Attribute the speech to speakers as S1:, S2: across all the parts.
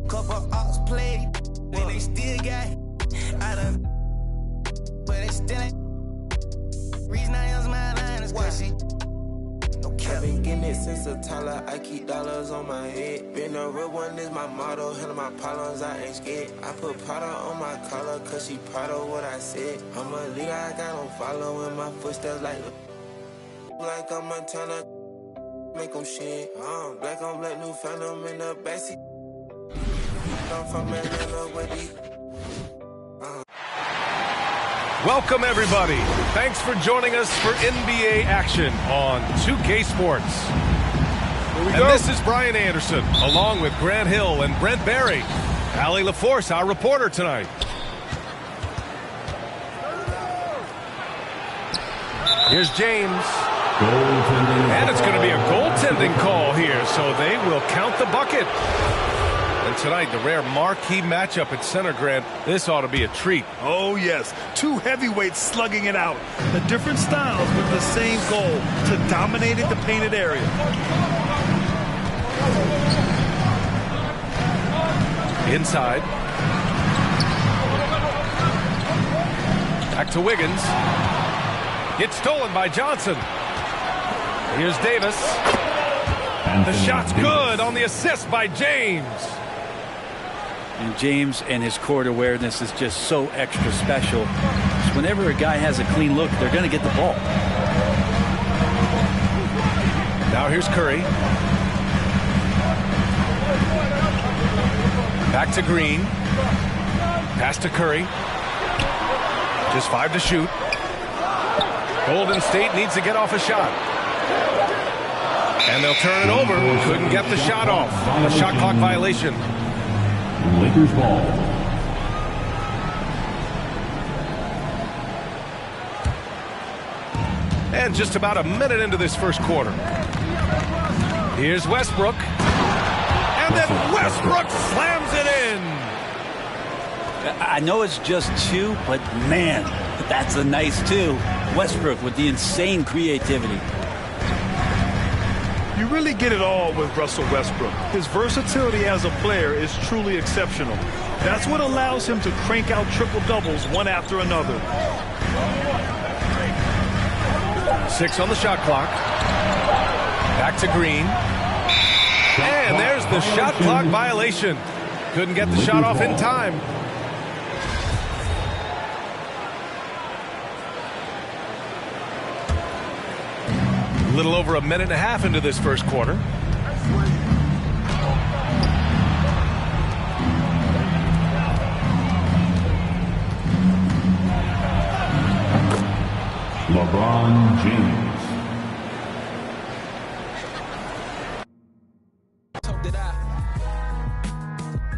S1: Couple ops played, and they still got I done, but they still ain't. Reason I use my line is cause she no cap.
S2: I've been getting it since a toddler. I keep dollars on my head. Been a real one is my motto. Handle my problems, I ain't scared. I put Prada on my collar, cause she proud of what I said. I'm a leader, I got on following my footsteps like I'm a turner. Make them shit. Black on black, new phantom in the backseat. I'm from Atlanta with these.
S3: Welcome, everybody. Thanks for joining us for NBA action on 2K Sports.
S4: Here we
S3: and
S4: go.
S3: This is Brian Anderson, along with Grant Hill and Brent Barry. Allie LaForce, our reporter tonight. Here's James. And it's going to be a goaltending call here, so they will count the bucket. And tonight, the rare marquee matchup at center, Grant. This ought to be a treat.
S4: Oh, yes. Two heavyweights slugging it out. The different styles with the same goal, to dominate in the painted area.
S3: Inside. Back to Wiggins. It's stolen by Johnson. Here's Davis. The shot's good on the assist by James.
S5: And James and his court awareness is just so extra special. So whenever a guy has a clean look, they're going to get the ball.
S3: Now here's Curry. Back to Green. Pass to Curry. Just 5 to shoot. Golden State needs to get off a shot. And they'll turn it over. Couldn't get the shot off. A shot clock violation.
S6: Lakers ball.
S3: And just about a minute into this first quarter. Here's Westbrook. And then Westbrook slams it in.
S5: I know it's just 2, but man, that's a nice 2. Westbrook with the insane creativity.
S4: You really get it all with Russell Westbrook. His versatility as a player is truly exceptional. That's what allows him to crank out triple-doubles one after another.
S3: 6 on the shot clock. Back to Green. And there's the shot clock violation. Couldn't get the shot off in time. A little over a minute and a half into this first quarter.
S6: LeBron James.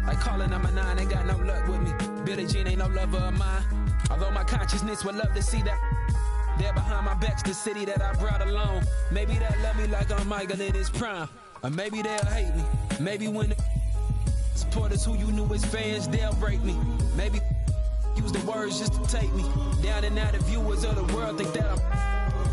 S1: Like calling number 9 ain't got no luck with me. Billie Jean ain't no lover of mine. Although my consciousness would love to see that. There behind my back's the city that I brought along. Maybe they'll love me like I'm Michael in his prime. Or maybe they'll hate me. Maybe when the supporters who you knew as fans, they'll break me. Maybe use the words just to take me down, and now the viewers of the world think that I'm.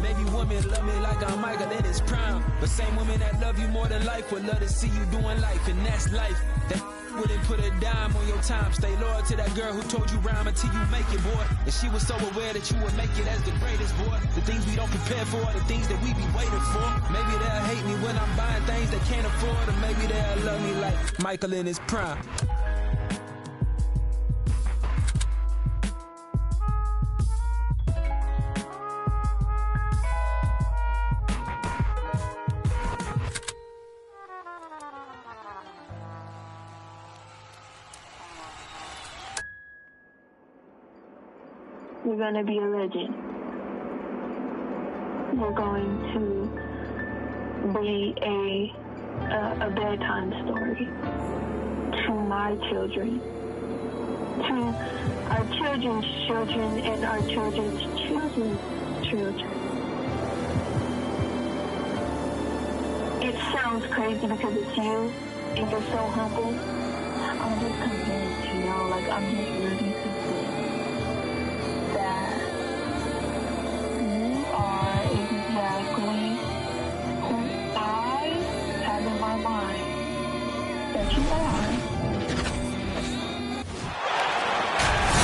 S1: Maybe women love me like I'm Michael in his prime. But same women that love you more than life would love to see you doing life, and that's life. That wouldn't put a dime on your time. Stay loyal to that girl who told you rhyme until you make it, boy. And she was so aware that you would make it as the greatest, boy. The things we don't prepare for, the things that we be waiting for. Maybe they'll hate me when I'm buying things they can't afford, or maybe they'll love me like Michael in his prime.
S7: You're going to be a legend. You're going to be a bedtime story to my children, to our children's children, and our children's children's children. It sounds crazy because it's you, and you're so humble. I'm just convinced, you know, like I'm just ready to say that you are exactly who I have in my mind that you are.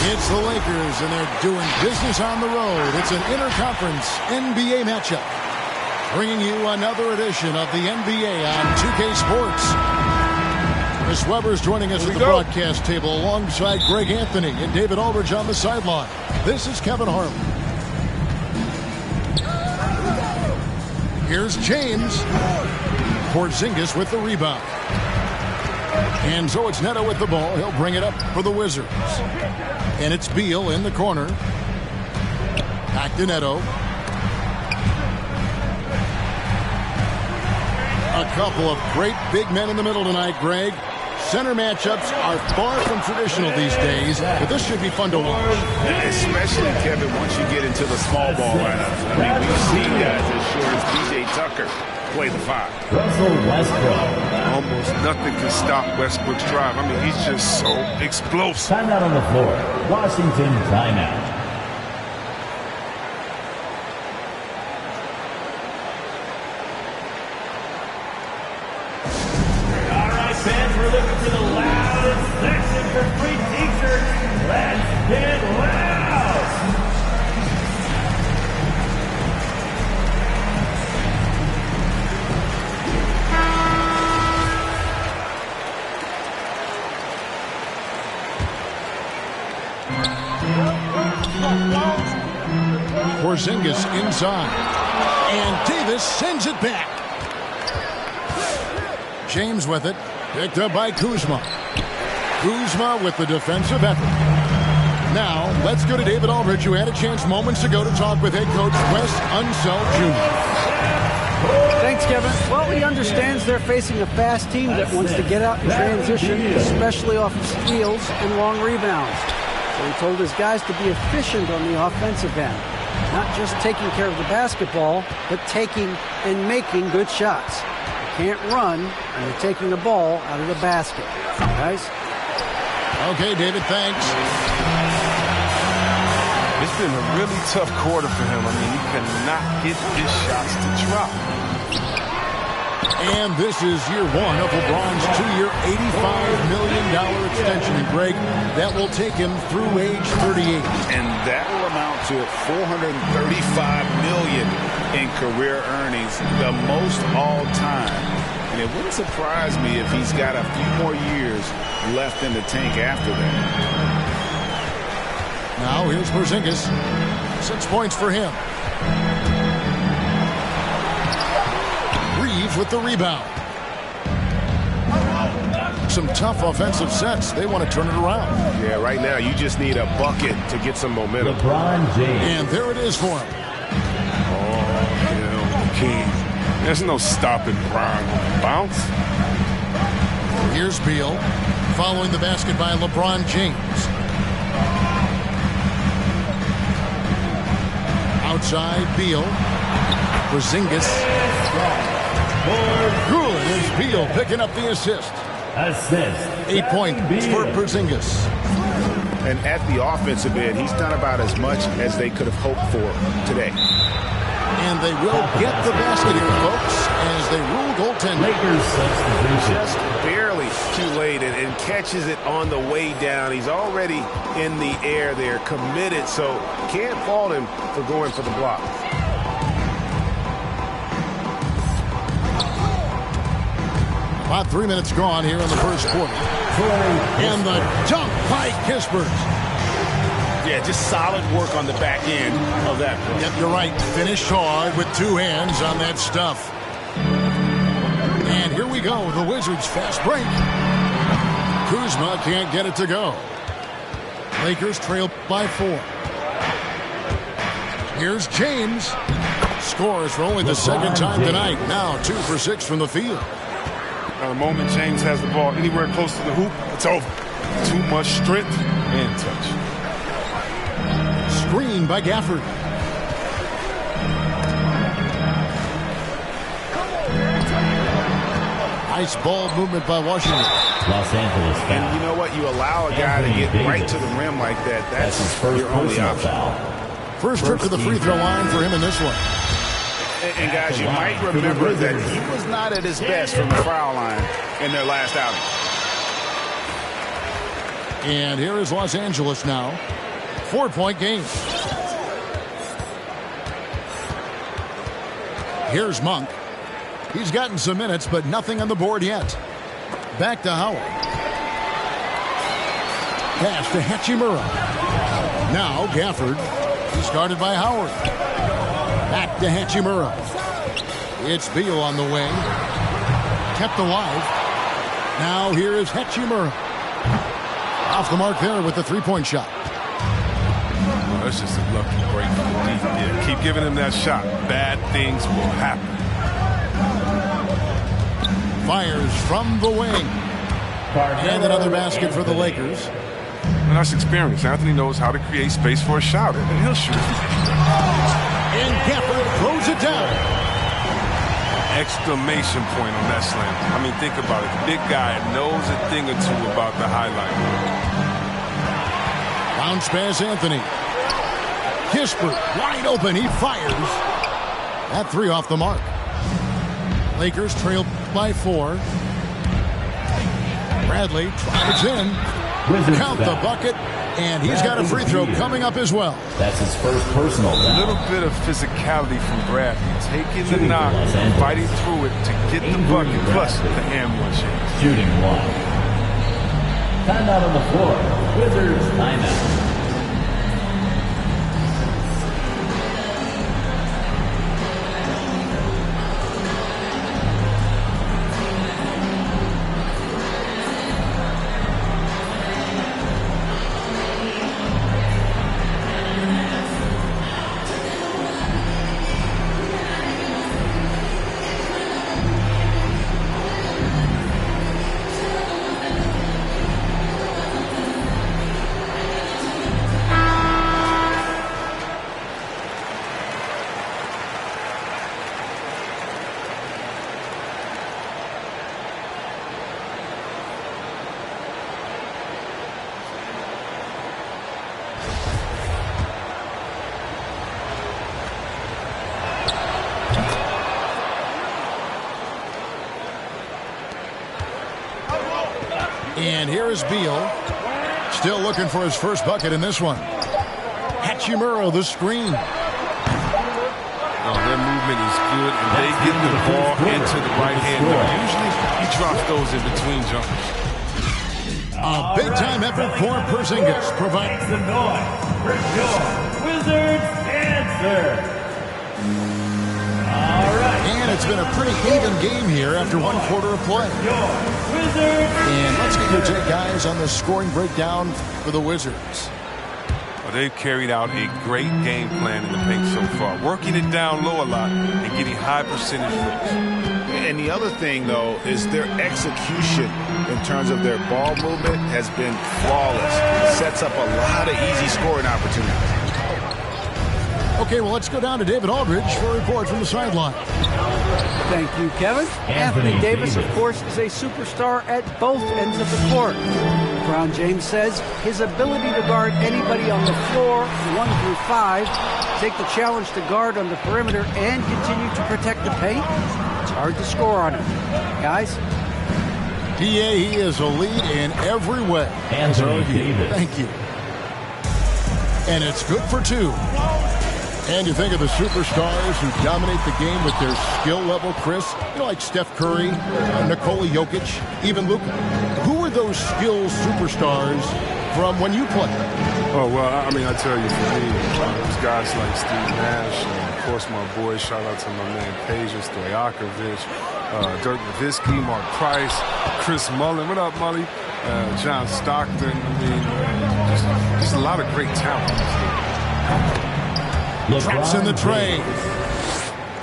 S8: It's the Lakers, and they're doing business on the road. It's an interconference NBA matchup. Bringing you another edition of the NBA on 2K Sports. Chris Webber's joining us at the broadcast table alongside Greg Anthony and David Aldridge on the sideline. This is Kevin Harlan. Here's James. Porzingis with the rebound. And so it's Neto with the ball. He'll bring it up for the Wizards. And it's Beal in the corner. Back to Neto. A couple of great big men in the middle tonight, Greg. Center matchups are far from traditional these days, but this should be fun to watch.
S9: Especially, Kevin, once you get into the small ball lineups. I mean, we've seen guys as short as P.J. Tucker play the 5.
S6: Russell Westbrook.
S9: Almost nothing can stop Westbrook's drive. I mean, he's just so explosive.
S6: Timeout on the floor. Washington timeout.
S10: All right, fans, we're looking for the loudest section for free t-shirts. Let's get loud.
S8: Porzingis inside. And Davis sends it back. James with it. Picked up by Kuzma. Kuzma with the defensive effort. Now, let's go to David Aldridge, who had a chance moments ago to talk with head coach Wes Unseld Jr.
S11: Thanks, Kevin. Well, he understands they're facing a fast team that wants to get out in transition, especially off of steals and long rebounds. So he told his guys to be efficient on the offensive end. Not just taking care of the basketball, but taking and making good shots. You can't run when you're taking the ball out of the basket. Guys?
S8: Okay, David, thanks.
S9: It's been a really tough quarter for him. I mean, he cannot get his shots to drop.
S8: And this is year one of LeBron's 2-year, $85 million extension. And Greg, that will take him through age 38.
S9: And that will amount to $435 million in career earnings, the most all time. And it wouldn't surprise me if he's got a few more years left in the tank after that.
S8: Now here's Porzingis. 6 points for him. Reeves with the rebound. Some tough offensive sets. They want to turn it around.
S3: Yeah, right now you just need a bucket to get some momentum.
S6: LeBron James.
S8: And there it is for him.
S9: Oh, hell, King. There's no stopping Bron. Bounce.
S8: Here's Beal. Following the basket by LeBron James. Outside, Beal. Porzingis. Good as Beal picking up the assist. 8 points for Porzingis.
S9: And at the offensive end, he's done about as much as they could have hoped for today.
S8: And they will get the basket here, folks, as they rule goaltending.
S6: Lakers substitution.
S3: Just barely too late and catches it on the way down. He's already in the air there, committed, so can't fault him for going for the block.
S8: About 3 minutes gone here in the first quarter. And the dunk by Kispert.
S9: Yeah, just solid work on the back end of that.
S8: Yep, you're right. Finished hard with 2 hands on that stuff. And here we go. The Wizards fast break. Kuzma can't get it to go. Lakers trail by 4. Here's James. Scores for only the second time tonight. Now 2 for 6 from the field.
S9: The moment James has the ball anywhere close to the hoop, it's over. Too much strength and touch.
S8: Screen by Gafford. Nice ball movement by Washington.
S6: Los Angeles foul.
S9: And you know what? You allow a guy to get right to the rim like that. That's
S6: his first
S9: your only option.
S6: foul.
S8: First trip to the free throw line for him in this one.
S9: And guys, you might remember that he was not at his best from the foul line in their last outing.
S8: And here is Los Angeles now. 4-point game. Here's Monk. He's gotten some minutes, but nothing on the board yet. Back to Howard. Pass to Hachimura. Now Gafford. He's guarded by Howard. Back to Hachimura. It's Beal on the way. Kept alive. Now here is Hachimura. Off the mark there with the three-point shot.
S3: Well, that's just a lucky break for the D. Yeah, keep giving him that shot. Bad things will happen.
S8: Fires from the wing. And another basket for the Lakers.
S3: And that's experience. Anthony knows how to create space for a shot, and he'll shoot.
S8: And Gafford throws it down.
S3: Exclamation point on that slam. I mean, think about it. The big guy knows a thing or two about the highlight.
S8: Bounce pass Anthony. Kispert wide open. He fires. That three off the mark. Lakers trail by 4. Bradley drives in. Count the bucket. And he's got a free throw coming up as well.
S6: That's his first personal.
S3: A little bit of physicality from Bradley. Taking the knock, fighting through it to get the bucket, plus the and one chance.
S6: Shooting 1. Timeout on the floor. Wizards timeout.
S8: And here is Beal. Still looking for his first bucket in this one. Hachimura, the screen.
S3: Oh, their movement is good, and they get the ball into the right hand. Usually, he drops those in between jumpers.
S8: A big-time effort for Porzingis. Providing
S10: the noise for your Wizards answer. All right.
S8: And it's been a pretty even game here after one quarter of play. And let's get your take, guys, on the scoring breakdown for the Wizards.
S3: Well, they've carried out a great game plan in the paint so far, working it down low a lot and getting high percentage looks.
S9: And the other thing, though, is their execution in terms of their ball movement has been flawless. It sets up a lot of easy scoring opportunities.
S8: Okay, well, let's go down to David Aldridge for a report from the sideline.
S11: Thank you, Kevin. Anthony Davis, of course, is a superstar at both ends of the court. LeBron James says his ability to guard anybody on the floor, 1 through 5, take the challenge to guard on the perimeter, and continue to protect the paint, it's hard to score on him. Guys?
S8: PA, he is a lead in every way.
S6: Anthony Davis.
S8: Thank you. And it's good for 2. And you think of the superstars who dominate the game with their skill level, Chris, like Steph Curry, Nikola Jokic, even Luka. Who are those skill superstars from when you played?
S3: Oh, well, I mean, I tell you, for me, there's guys like Steve Nash, and of course my boys, shout out to my man Peja Stojakovic, Dirk Nowitzki, Mark Price, Chris Mullin. What up, Mully? John Stockton. I mean, just a lot of great talent.
S8: Drops in the tray.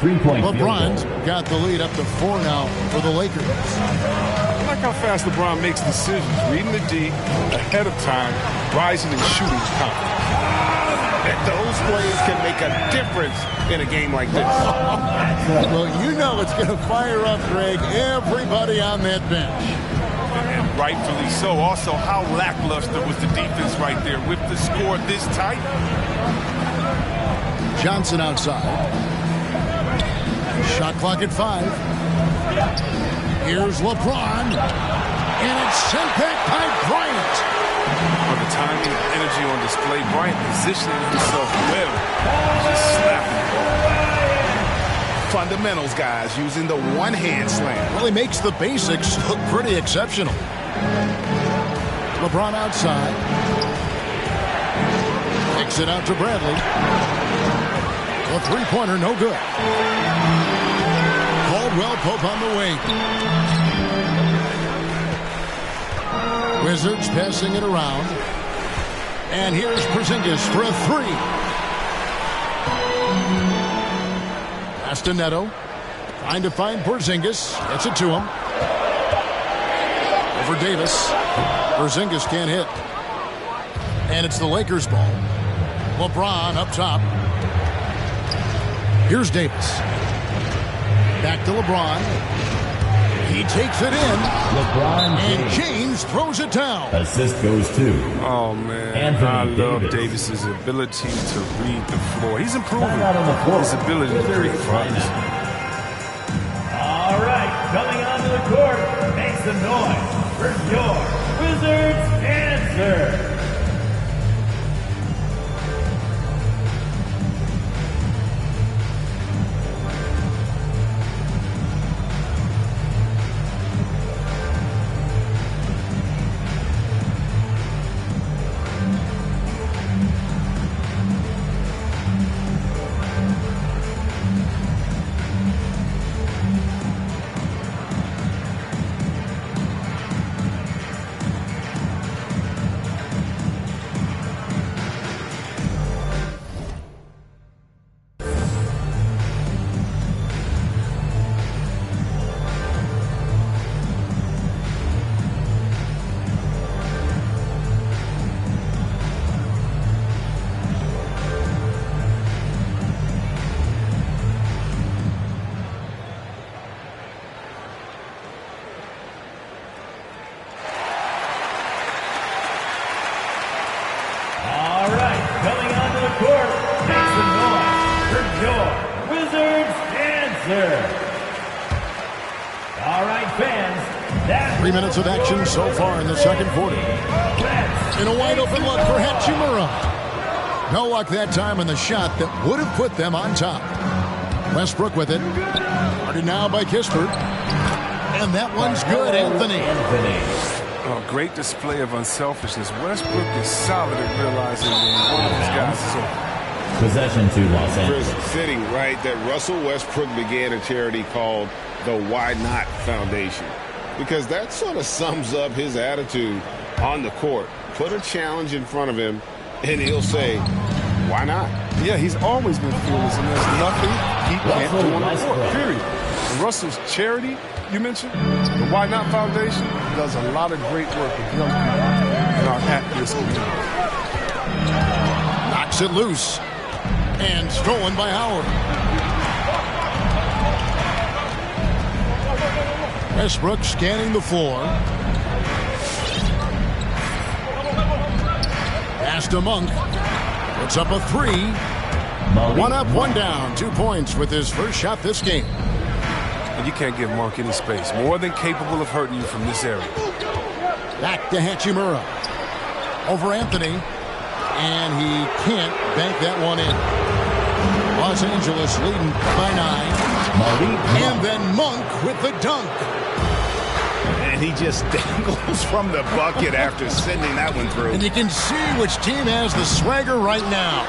S6: 3-point.
S8: LeBron's got the lead up to 4 now for the Lakers.
S3: I like how fast LeBron makes decisions, reading the D ahead of time, rising and shooting confidence.
S9: Those plays can make a difference in a game like this.
S8: Well, you know it's going to fire up, Greg, everybody on that bench.
S3: And rightfully so. Also, how lackluster was the defense right there with the score this tight?
S8: Johnson outside. Shot clock at 5. Here's LeBron. And it's sent back by Bryant.
S3: Bryant positioning himself well. Just slapping the ball.
S9: Fundamentals, guys, using the one-hand slam.
S8: Well, he makes the basics look pretty exceptional. LeBron outside. Kicks it out to Bradley. The three-pointer, no good. Caldwell Pope on the wing. Wizards passing it around. And here's Porzingis for a three. Pass to Neto. Trying to find Porzingis. Gets it to him. Over Davis. Porzingis can't hit. And it's the Lakers ball. LeBron up top. Here's Davis. Back to LeBron. He takes it in.
S6: LeBron
S8: and James throws it down.
S6: Assist goes to.
S3: Oh, man.
S6: Anthony
S3: love
S6: Davis.
S3: Davis's ability to read the floor. He's improving
S6: Floor.
S3: his ability to create fronts.
S10: All right, coming onto the court, make some noise for your Wizards answer. All right, fans.
S8: 3 minutes of action so far in the second quarter. In a wide open look for Hachimura. No luck that time on the shot that would have put them on top. Westbrook with it. Guarded now by Kispert. And that one's good, Anthony.
S3: Oh, great display of unselfishness. Westbrook is solid at realizing when one of his guys is open.
S6: Possession to Los Angeles.
S9: Chris, fitting, right, that Russell Westbrook began a charity called the Why Not Foundation. Because that sort of sums up his attitude on the court. Put a challenge in front of him, and he'll say, why not?
S3: Yeah, he's always been fearless, and there's nothing he can't do on the court, period. And Russell's charity, you mentioned, the Why Not Foundation, does a lot of great work with young people in our at-risk community.
S8: Knocks it loose. And stolen by Howard. Westbrook scanning the floor. Pass to Monk. Puts up a three. One up, one down. 2 points with his first shot this game.
S3: And you can't give Monk any space. More than capable of hurting you from this area.
S8: Back to Hachimura. Over Anthony. And he can't bank that one in. Los Angeles leading by 9. And then Monk with the dunk.
S9: And he just dangles from the bucket after sending that one through.
S8: And you can see which team has the swagger right now.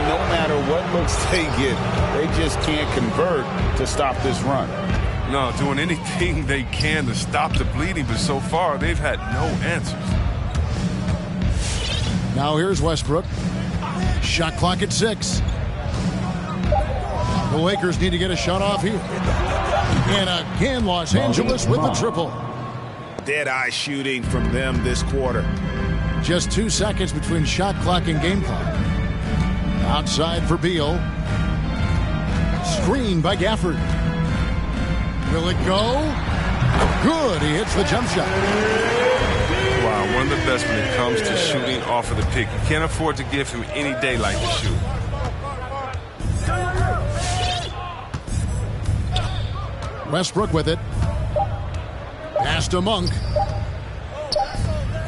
S9: No matter what looks they get, they just can't convert to stop this run.
S3: No, doing anything they can to stop the bleeding, but so far they've had no answers.
S8: Now here's Westbrook. Shot clock at 6. The Lakers need to get a shot off here. And again, Los Angeles with the triple.
S9: Dead-eye shooting from them this quarter.
S8: Just 2 seconds between shot clock and game clock. Outside for Beal. Screen by Gafford. Will it go? Good. He hits the jump shot.
S3: Wow, one of the best when it comes to shooting off of the pick. You can't afford to give him any daylight to shoot.
S8: Westbrook with it. Pass to Monk.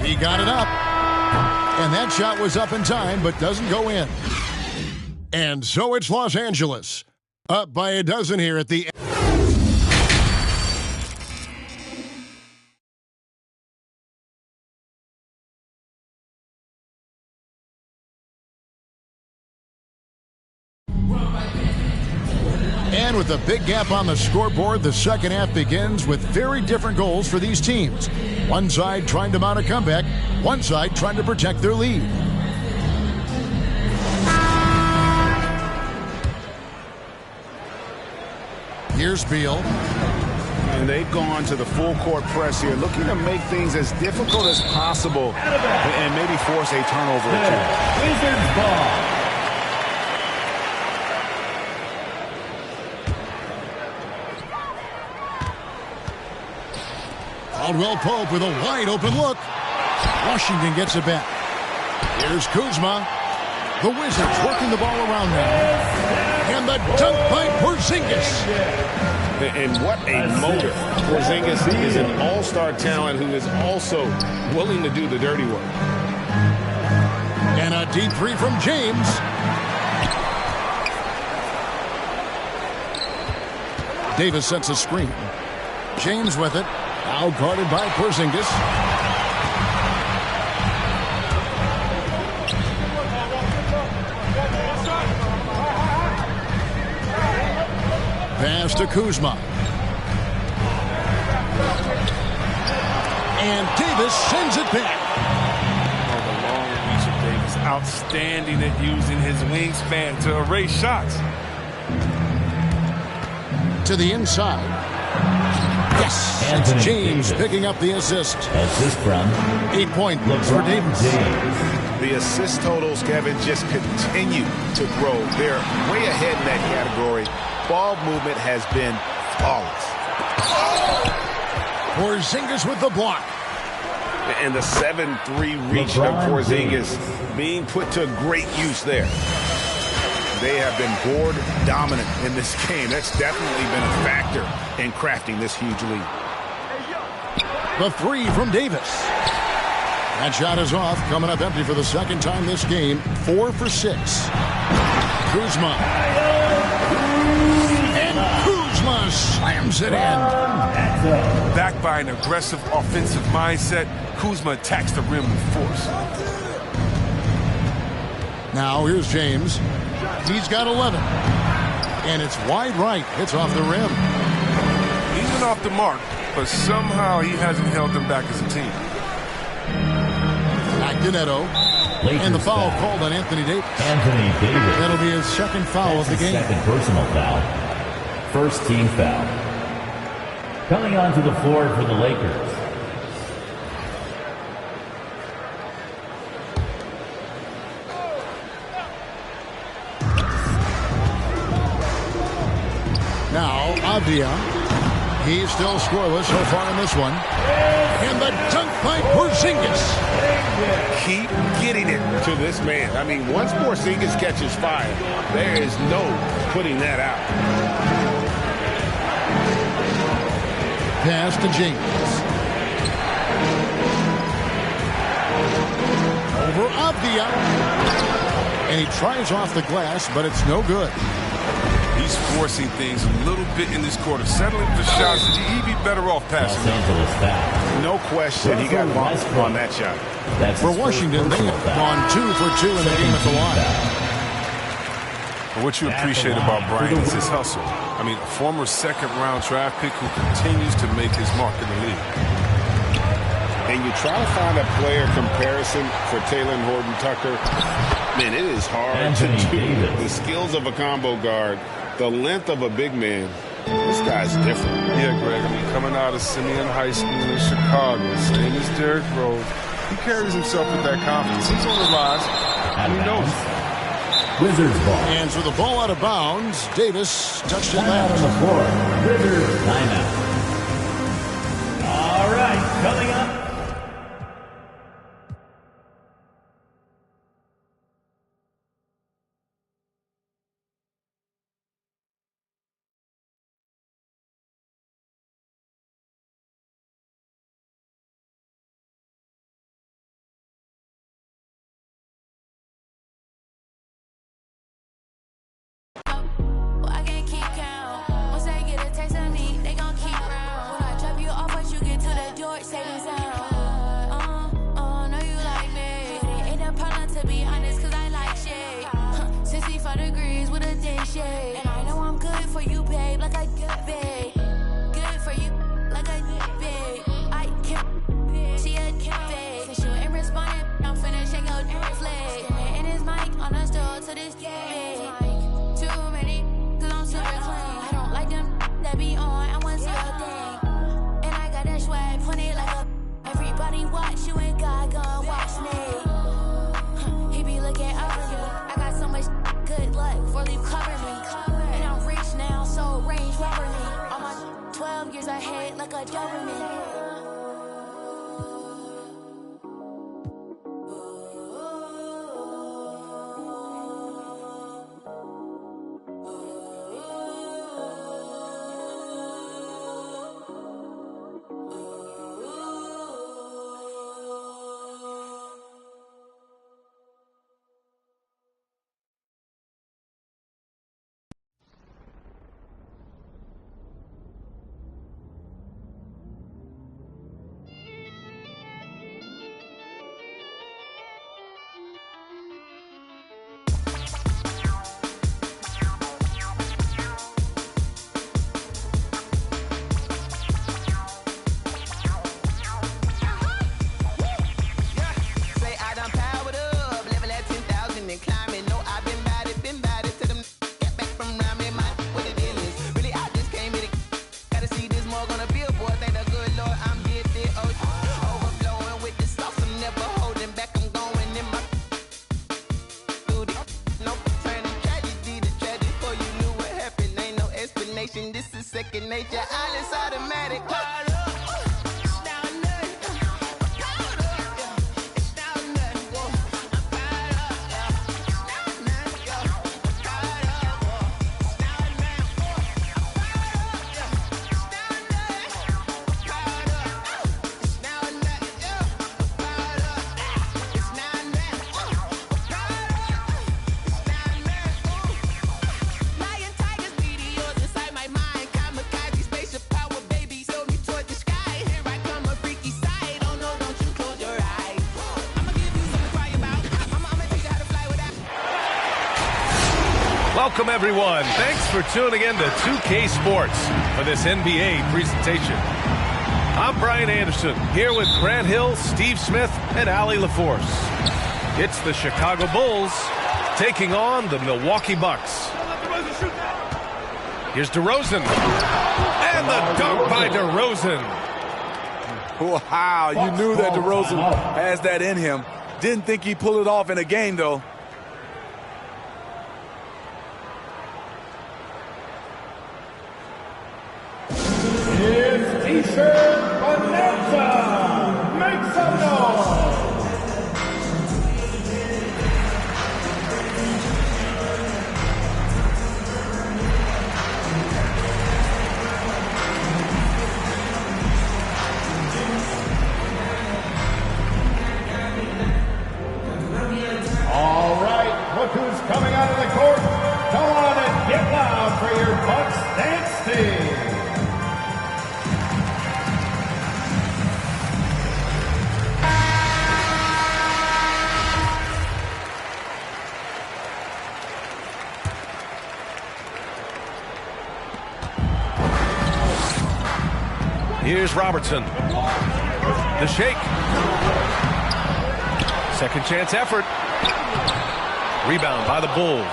S8: He got it up. And that shot was up in time, but doesn't go in. And so it's Los Angeles. Up by a dozen here at the end. And with a big gap on the scoreboard, the second half begins with very different goals for these teams. One side trying to mount a comeback, one side trying to protect their lead. Here's Beal.
S9: And they've gone to the full court press here, looking to make things as difficult as possible and maybe force a turnover or two.
S6: Wizards ball.
S8: Caldwell Pope with a wide open look. Washington gets it back. Here's Kuzma. The Wizards working the ball around now. And the dunk by Porzingis.
S3: And what a motor. Porzingis is an all-star talent who is also willing to do the dirty work.
S8: And a deep three from James. Davis sets a screen. James with it. Now guarded by Porzingis. Pass to Kuzma. And Davis sends it back.
S3: Oh, the long reach of Davis. Outstanding at using his wingspan to erase shots.
S8: To the inside. Yes,
S6: Anthony
S8: it's James
S6: Davis
S8: picking up the assist.
S6: Assist from
S8: 8 points for Davis.
S9: The assist totals, Kevin, just continue to grow. They're way ahead in that category. Ball movement has been flawless.
S8: Porzingis with the block.
S3: And the 7-3 reach of Porzingis being put to great use there.
S9: They have been board dominant in this game. That's definitely been a factor in crafting this huge lead.
S8: The three from Davis. That shot is off, coming up empty for the second time this game. 4 for 6. Kuzma. And Kuzma slams it in.
S3: Backed by an aggressive offensive mindset, Kuzma attacks the rim with force.
S8: Now here's James. He's got 11. And it's wide right. Hits off the rim.
S3: He's been off the mark, but somehow he hasn't held them back as a team.
S8: Back to Neto. And the foul called on Anthony Davis.
S6: Anthony Davis.
S8: That'll be his second foul of the game.
S6: Second personal foul. First team foul. Coming onto the floor for the Lakers.
S8: Now, Avdia. He's still scoreless so far in this one. And the dunk by Porzingis.
S3: Keep getting it to this man. I mean, once Porzingis catches fire, there is no putting that out.
S8: Pass to James. Over Avdia. And he tries off the glass, but it's no good.
S3: He's forcing things a little bit in this quarter, settling for shots that he'd be better off passing.
S6: Los Angeles foul.
S9: No question, he got bumped on that shot.
S6: That's
S8: For Washington, they have gone 2 for 2 in the game at the line.
S3: But what you appreciate about Bryant is his hustle. I mean, a former second-round draft pick who continues to make his mark in the league.
S9: And you try to find a player comparison for Taylor and Horton Tucker. Man, it is hard
S6: Anthony
S9: to do.
S6: Davis.
S9: The skills of a combo guard, the length of a big man. This guy's different.
S3: Yeah, Greg, I mean, coming out of Simeon High School in Chicago, same as Derrick Rose, he carries himself with that confidence. He's on the rise, and he knows it.
S6: Wizards ball.
S8: And so the ball out of bounds. Davis touched it
S6: Timeout on the
S8: left.
S6: floor. Wizards timeout. All right, coming up.
S12: I hate like a Doberman.
S13: This is second nature. All is automatic.
S3: Welcome, everyone. Thanks for tuning in to 2K Sports for this NBA presentation. I'm Brian Anderson, here with Grant Hill, Steve Smith, and Allie LaForce. It's the Chicago Bulls taking on the Milwaukee Bucks. Here's DeRozan. And the dunk by DeRozan.
S9: Wow, you knew that DeRozan has that in him. Didn't think he'd pull it off in a game, though.
S10: It's T-shirt Bonanza. Make some noise. All right, look who's coming out of the court. Come on and get loud for your Bucks dance team.
S3: Here's Robertson. The shake. Second chance effort. Rebound by the Bulls.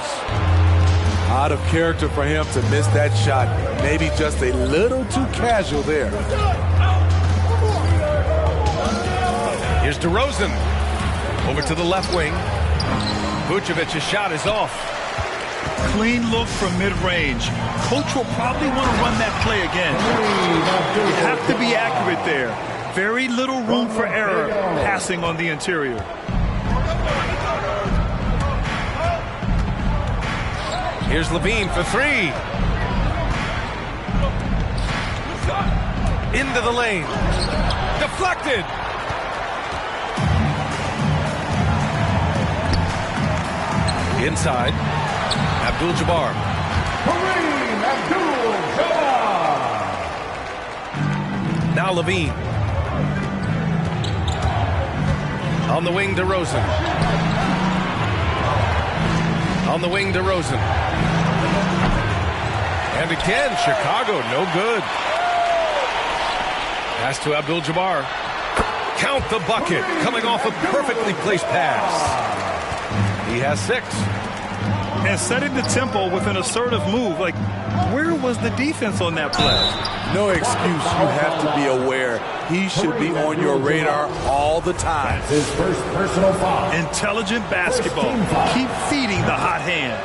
S9: Out of character for him to miss that shot. Maybe just a little too casual there.
S3: Here's DeRozan. Over to the left wing. Vucevic's shot is off.
S4: Clean look from mid-range. Coach will probably want to run that play again. You have to be accurate there. Very little room for error passing on the interior.
S3: Here's Levine for three. Into the lane. Deflected. Inside. Abdul-Jabbar.
S10: Kareem Abdul-Jabbar.
S3: Now Levine. On the wing, DeRozan. On the wing, DeRozan. And again, Chicago, no good. Pass to Abdul-Jabbar. Count the bucket, coming off a perfectly placed pass. He has 6.
S4: And setting the tempo with an assertive move. Like, where was the defense on that play?
S9: No excuse. You have to be aware. He should be on your radar all the time.
S10: His first personal foul.
S4: Intelligent basketball. Keep feeding the hot hand.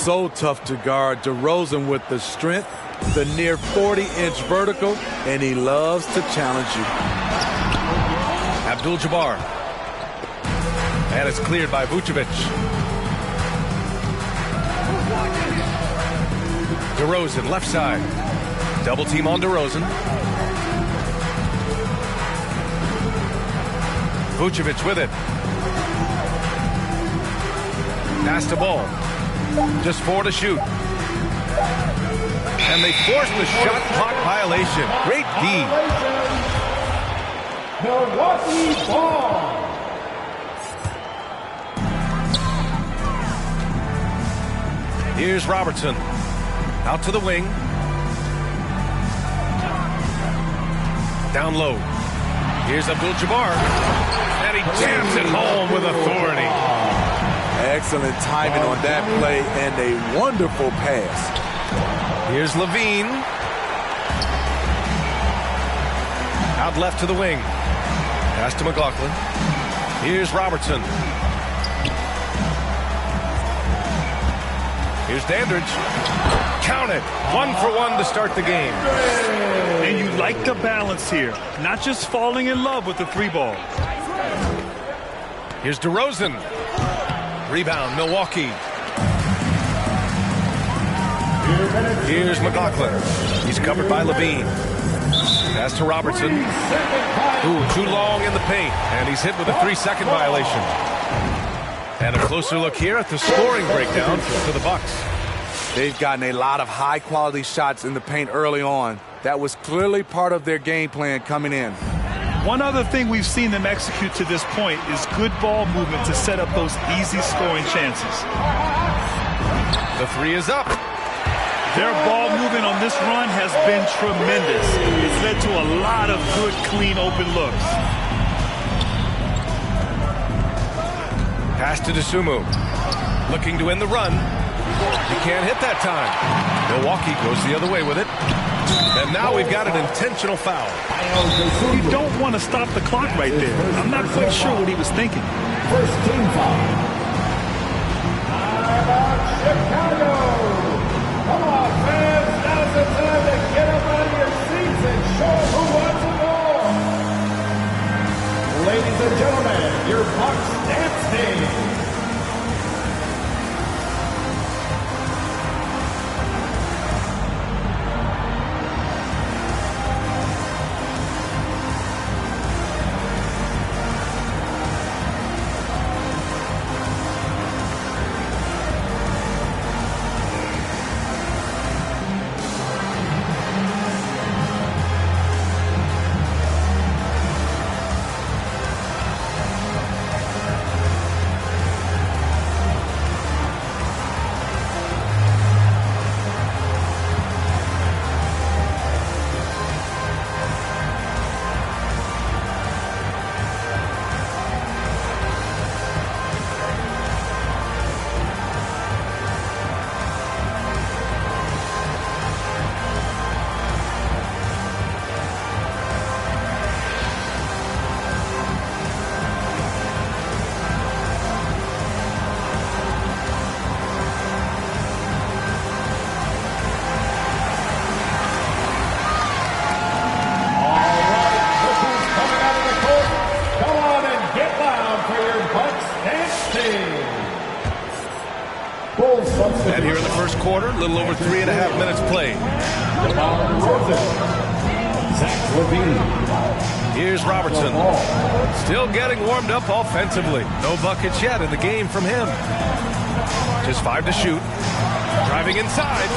S9: So tough to guard. DeRozan with the strength
S14: the near 40-inch vertical, and he loves to challenge you.
S3: Abdul-Jabbar. And it's cleared by Vucevic. DeRozan, left side. Double team on DeRozan. Vucevic with it. Pass the ball. Just 4 to shoot. And they force the shot clock violation. Great D.
S10: Milwaukee ball.
S3: Here's Robertson. Out to the wing. Down low. Here's Abdul-Jabbar. And he jams it home with authority.
S14: Excellent timing on that play and a wonderful pass.
S3: Here's Levine. Out left to the wing. Pass to McLaughlin. Here's Robertson. Here's Dandridge. Count it. 1 for 1 to start the game.
S4: And you like the balance here. Not just falling in love with the 3-ball.
S3: Here's DeRozan. Rebound, Milwaukee. Here's McLaughlin. He's covered by Levine. Pass to Robertson. Ooh, too long in the paint. And he's hit with a 3-second violation. And a closer look here at the scoring breakdown for the Bucks.
S14: They've gotten a lot of high-quality shots in the paint early on. That was clearly part of their game plan coming in.
S4: One other thing we've seen them execute to this point is good ball movement to set up those easy scoring chances.
S3: The 3 is up.
S4: Their ball movement on this run has been tremendous. It's led to a lot of good, clean, open looks.
S3: Pass to DeSumo. Looking to end the run. He can't hit that time. Milwaukee goes the other way with it. And now we've got an intentional foul.
S4: You don't want to stop the clock right there. I'm not quite sure what he was thinking.
S10: First team foul. Chicago. Come on, fans. Now's the time to get up out of your seats and show them who wants it all. Ladies and gentlemen, your Bucks dance team.
S3: And here in the first quarter, a little over 3.5 minutes played. Here's Robertson. Still getting warmed up offensively. No buckets yet in the game from him. Just 5 to shoot. Driving inside.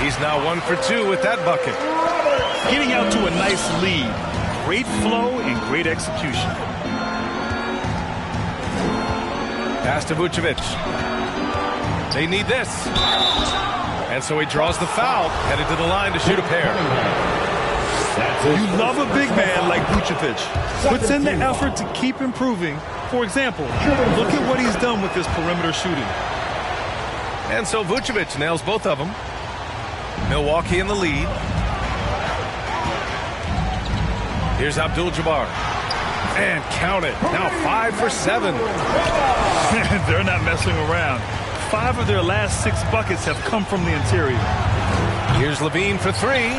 S3: He's now 1 for 2 with that bucket.
S4: Getting out to a nice lead. Great flow and great execution.
S3: Pass to Vucevic. They need this. And so he draws the foul, headed to the line to shoot a pair.
S4: You love a big man like Vucevic. Puts in the effort to keep improving. For example, look at what he's done with his perimeter shooting.
S3: And so Vucevic nails both of them. Milwaukee in the lead. Here's Abdul-Jabbar. And count it. Now 5 for 7.
S4: They're not messing around. 5 of their last 6 buckets have come from the interior.
S3: Here's Levine for three.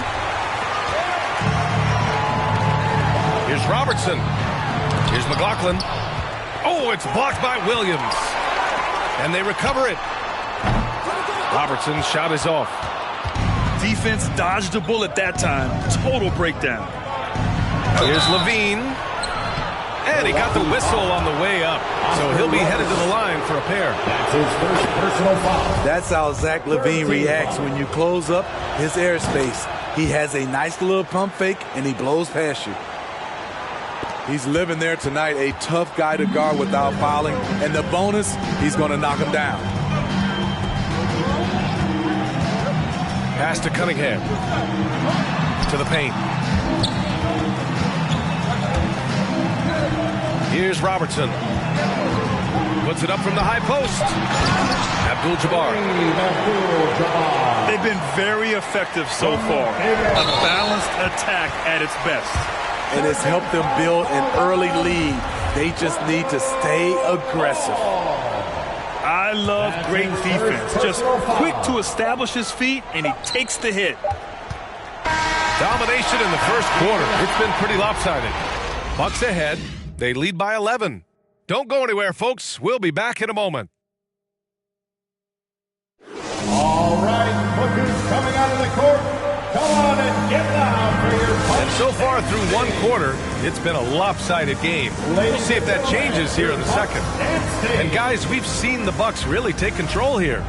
S3: Here's Robertson. Here's McLaughlin. Oh, it's blocked by Williams. And they recover it. Robertson's shot is off.
S4: Defense dodged a bullet that time. Total breakdown.
S3: Here's Levine. And he got the whistle on the way up. So he'll be headed to the line for a pair.
S6: That's his first personal foul.
S14: That's how Zach Levine reacts when you close up his airspace. He has a nice little pump fake, and he blows past you. He's living there tonight, a tough guy to guard without fouling. And the bonus, he's going to knock him down.
S3: Pass to Cunningham. To the paint. Here's Robertson. Puts it up from the high post. Abdul-Jabbar.
S4: They've been very effective so far. A balanced attack at its best.
S14: And it's helped them build an early lead. They just need to stay aggressive.
S4: I love great defense. Just quick to establish his feet, and he takes the hit.
S3: Domination in the first quarter. It's been pretty lopsided. Bucks ahead. They lead by 11. Don't go anywhere, folks. We'll be back in a moment.
S10: All right, look who's coming out of the court. Come on and get loud for your Bucks.
S3: And so far through one quarter, it's been a lopsided game. We'll see if that changes here in the second. And guys, we've seen the Bucks really take control here.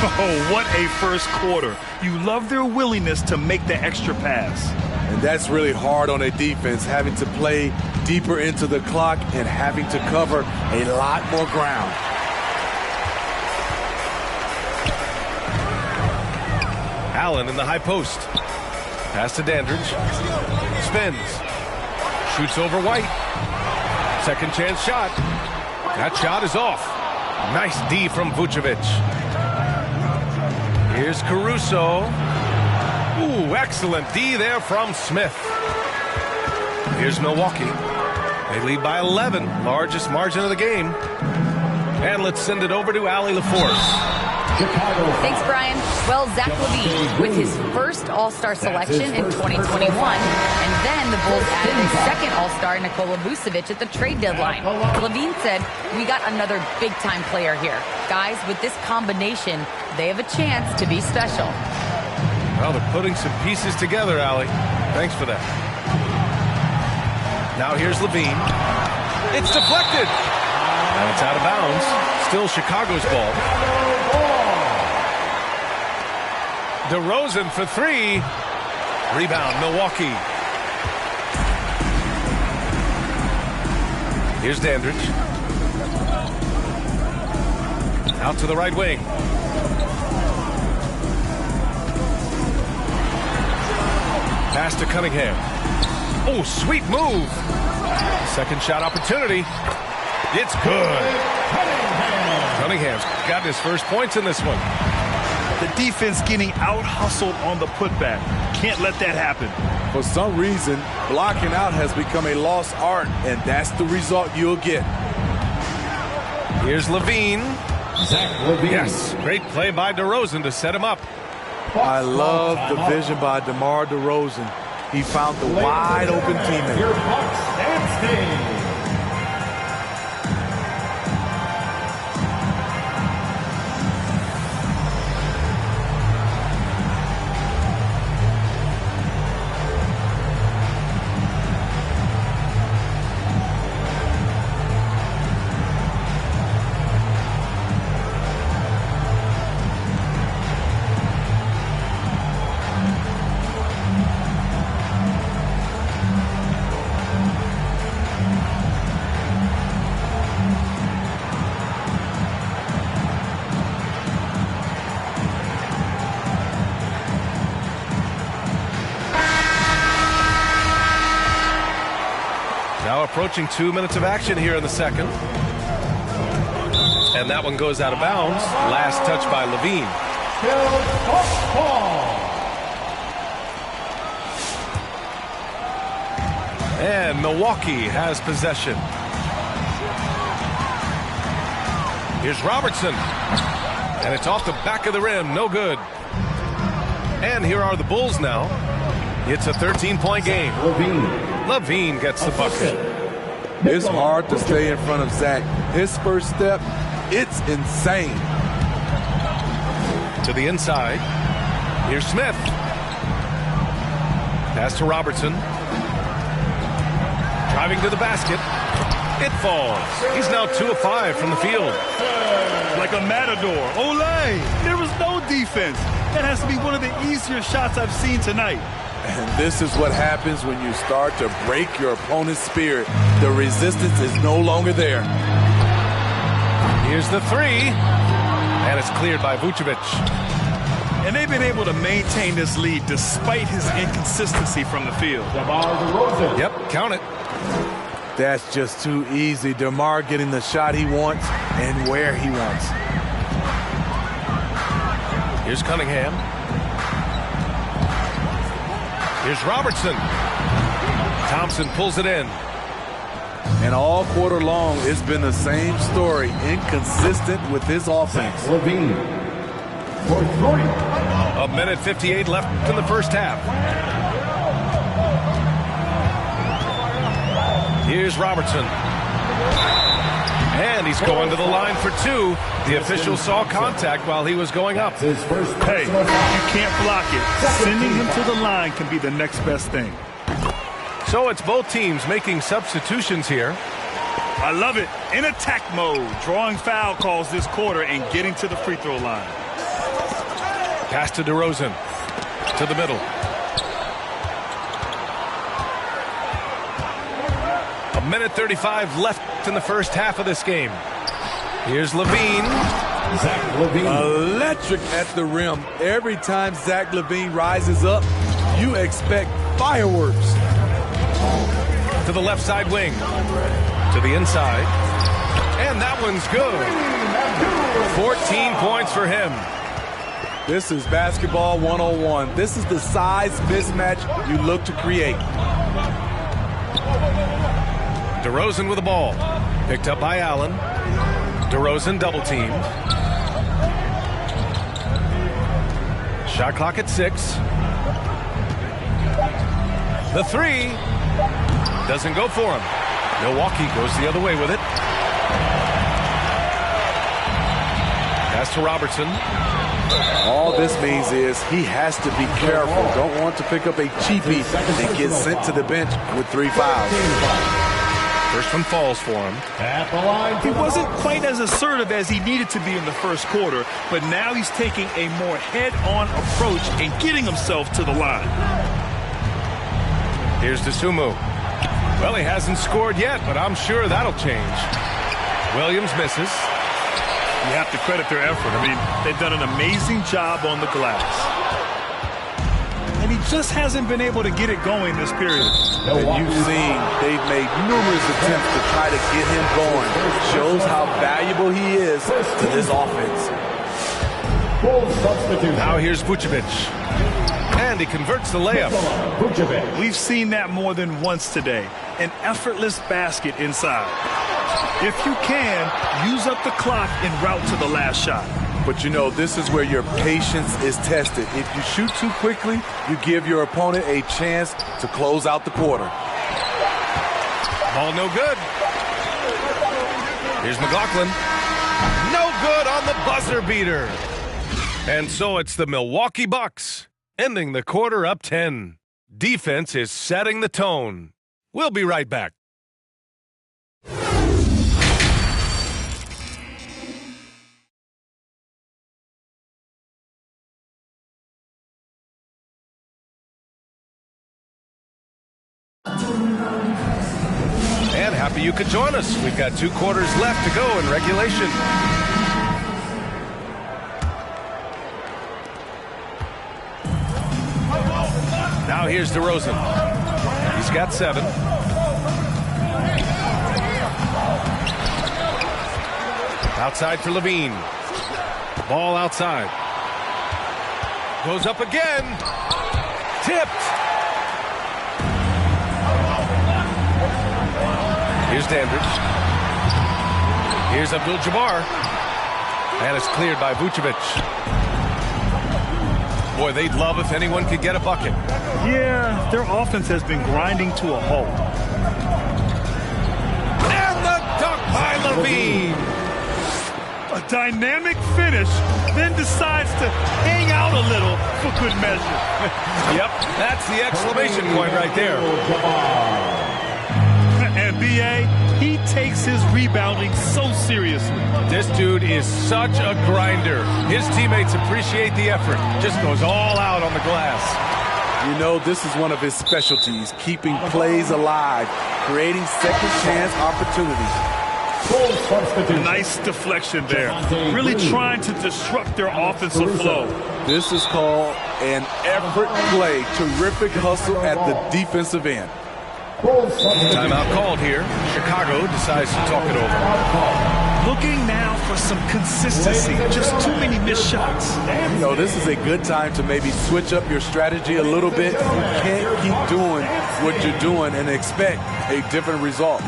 S4: Oh, what a first quarter. You love their willingness to make the extra pass.
S14: And that's really hard on a defense, having to play deeper into the clock and having to cover a lot more ground.
S3: Allen in the high post. Pass to Dandridge. Spins. Shoots over White. Second chance shot. That shot is off. Nice D from Vucevic. Here's Caruso. Ooh, excellent D there from Smith. Here's Milwaukee. They lead by 11, largest margin of the game. And let's send it over to Allie LaForce.
S15: Thanks, Brian. Well, Zach LaVine with his first All-Star selection in 2021, and then the Bulls added a second All-Star, Nikola Vucevic, at the trade deadline. LaVine said, "We got another big-time player here. Guys, with this combination, they have a chance to be special."
S3: Well, they're putting some pieces together, Allie. Thanks for that. Now here's LaVine. It's deflected. And it's out of bounds. Still Chicago's ball. DeRozan for three. Rebound, Milwaukee. Here's Dandridge. Out to the right wing. Pass to Cunningham. Oh, sweet move. Second shot opportunity. It's good. Cunningham's got his first points in this one.
S4: The defense getting out-hustled on the putback. Can't let that happen.
S14: For some reason, blocking out has become a lost art, and that's the result you'll get.
S3: Here's LaVine.
S6: Zach LaVine.
S3: Yes, great play by DeRozan to set him up.
S14: I love the vision by DeMar DeRozan. He found the wide-open teammate.
S10: Your Bucks and Steve.
S3: Now approaching 2 minutes of action here in the second. And that one goes out of bounds. Last touch by LaVine. And Milwaukee has possession. Here's Robertson. And it's off the back of the rim. No good. And here are the Bulls now. It's a 13-point game. Levine gets the bucket.
S14: It's hard to stay in front of Zach. His first step, it's insane.
S3: To the inside. Here's Smith. Pass to Robertson. Driving to the basket. It falls. He's now 2 of 5 from the field.
S4: Like a matador. Olay! There was no defense. That has to be one of the easier shots I've seen tonight.
S14: And this is what happens when you start to break your opponent's spirit. The resistance is no longer there.
S3: Here's the three. And it's cleared by Vucevic.
S4: And they've been able to maintain this lead despite his inconsistency from the field.
S3: Yep, count it.
S14: That's just too easy. DeMar getting the shot he wants and where he wants.
S3: Here's Cunningham. Here's Robertson. Thompson pulls it in.
S14: And all quarter long, it's been the same story. Inconsistent with his offense.
S10: Levine. For 3.
S3: A minute 58 left in the first half. Here's Robertson. And he's going to the line for 2. The official saw contact while he was going up.
S4: Hey, you can't block it. Sending him to the line can be the next best thing.
S3: So it's both teams making substitutions here.
S4: I love it. In attack mode, drawing foul calls this quarter and getting to the free throw line.
S3: Pass to DeRozan. To the middle. A minute 35 left in the first half of this game. Here's Levine.
S14: Zach Levine. Electric at the rim. Every time Zach Levine rises up, you expect fireworks.
S3: To the left side wing. To the inside. And that one's good. 14 points for him.
S14: This is basketball 101. This is the size mismatch you look to create.
S3: DeRozan with the ball. Picked up by Allen. DeRozan double teamed. Shot clock at 6. The three doesn't go for him. Milwaukee goes the other way with it. Pass to Robertson.
S14: All this means is he has to be careful. Don't want to pick up a cheapie and get sent to the bench with 3 fouls.
S3: First one falls for him.
S4: He wasn't quite as assertive as he needed to be in the first quarter, but now he's taking a more head-on approach and getting himself to the line.
S3: Here's Dosunmu. Well, he hasn't scored yet, but I'm sure that'll change. Williams misses.
S4: You have to credit their effort. I mean, they've done an amazing job on the glass. And he just hasn't been able to get it going this period.
S14: And you've seen they've made numerous attempts to try to get him going. Shows how valuable he is to this offense.
S3: Now here's Vucevic. And he converts the layup.
S4: We've seen that more than once today. An effortless basket inside. If you can, use up the clock en route to the last shot.
S14: But you know, this is where your patience is tested. If you shoot too quickly, you give your opponent a chance to close out the quarter.
S3: Ball no good. Here's McLaughlin. No good on the buzzer beater. And so it's the Milwaukee Bucks ending the quarter up 10. Defense is setting the tone. We'll be right back. And happy you could join us. We've got 2 quarters left to go in regulation. Now here's DeRozan. He's got 7. Outside for Levine. Ball outside. Goes up again. Tipped. Here's Dandridge. Here's Abdul-Jabbar. And it's cleared by Vucevic. Boy, they'd love if anyone could get a bucket.
S4: Yeah, their offense has been grinding to a halt.
S3: And the dunk by Levine.
S4: A dynamic finish, then decides to hang out a little for good measure.
S3: Yep, that's the exclamation point right there.
S4: And B.A., he takes his rebounding so seriously.
S3: This dude is such a grinder. His teammates appreciate the effort. Just goes all out on the glass.
S14: You know, this is one of his specialties, keeping plays alive, creating second chance opportunities.
S4: Nice deflection there. Really trying to disrupt their offensive flow.
S14: This is called an effort play. Terrific hustle at the defensive end.
S3: Timeout called here. Chicago decides to talk it over.
S4: Looking now for some consistency. Just too many missed shots.
S14: You know, this is a good time to maybe switch up your strategy a little bit. You can't keep doing what you're doing and expect a different result.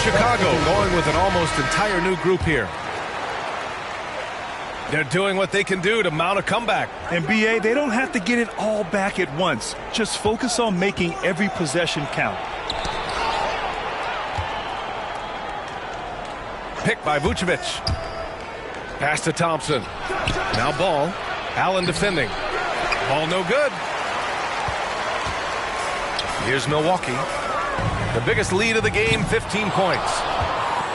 S3: Chicago going with an almost entire new group here. They're doing what they can do to mount a comeback.
S4: And B.A., they don't have to get it all back at once. Just focus on making every possession count.
S3: Picked by Vucevic. Pass to Thompson. Now ball. Allen defending. Ball no good. Here's Milwaukee. The biggest lead of the game, 15 points.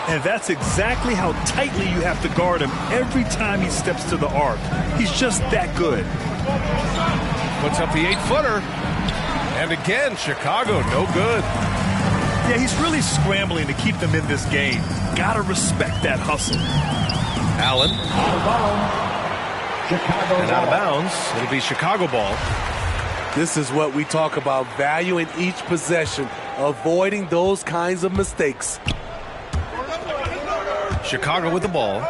S4: And that's exactly how tightly you have to guard him every time he steps to the arc. He's just that good.
S3: Puts up the 8-footer. And again, Chicago, no good.
S4: Yeah, he's really scrambling to keep them in this game. Gotta respect that hustle.
S3: Allen.
S10: Out of bounds. Chicago
S3: and out of bounds. It'll be Chicago ball.
S14: This is what we talk about, valuing each possession, avoiding those kinds of mistakes.
S3: Chicago with the ball.